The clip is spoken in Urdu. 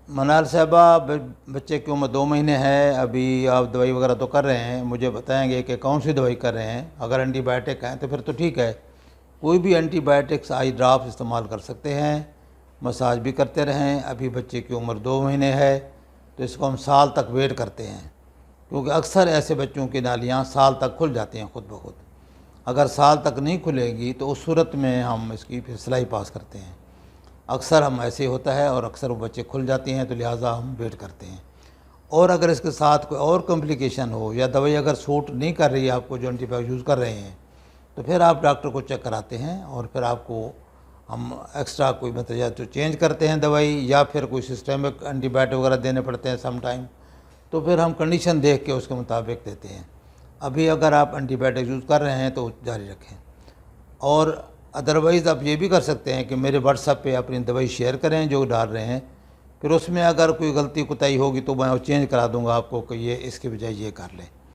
منال صاحبہ، بچے کی عمر 2 مہینے ہے، ابھی آپ دوائی وغیرہ تو کر رہے ہیں، مجھے بتائیں گے کہ کون سی دوائی کر رہے ہیں؟ اگر اینٹی بائیوٹک ہیں تو پھر تو ٹھیک ہے، کوئی بھی اینٹی بائیوٹکس آئی ڈراپس استعمال کر سکتے ہیں، مساج بھی کرتے رہیں۔ ابھی بچے کی عمر 2 مہینے ہے تو اس کو ہم سال تک ویٹ کرتے ہیں، کیونکہ اکثر ایسے بچوں کی نالیاں سال تک کھل جاتی ہیں خود بخود۔ اگر سال تک نہیں کھلے گی تو اس صورت میں ہم اس کی پھر سلائی پاس کرتے ہیں۔ اکثر ہم ایسے ہوتا ہے اور اکثر وہ بچے کھل جاتے ہیں، تو لہٰذا ہم ویٹ کرتے ہیں۔ اور اگر اس کے ساتھ کوئی اور کمپلیکیشن ہو یا دوائی اگر سوٹ نہیں کر رہی ہے آپ کو، جو اینٹی بائیوٹک یوز کر رہے ہیں، تو پھر آپ ڈاکٹر کو چیک کراتے ہیں اور پھر آپ کو ہم ایکسٹرا کوئی مطلب یا تو چینج کرتے ہیں دوائی، یا پھر کوئی سسٹمک اینٹی بائیوٹک وغیرہ دینے پڑتے ہیں سم ٹائم، تو پھر ہم کنڈیشن دیکھ کے اس کے مطابق دیتے ہیں۔ ابھی اگر آپ اینٹی بائیوٹک یوز کر رہے ہیں تو جاری رکھیں، اور ادروائز آپ یہ بھی کر سکتے ہیں کہ میرے واٹس ایپ پہ اپنی دوائی شیئر کریں جو ڈال رہے ہیں، پھر اس میں اگر کوئی غلطی کوتاہی ہوگی تو میں وہ چینج کرا دوں گا آپ کو کہ یہ اس کے بجائے یہ کر لیں۔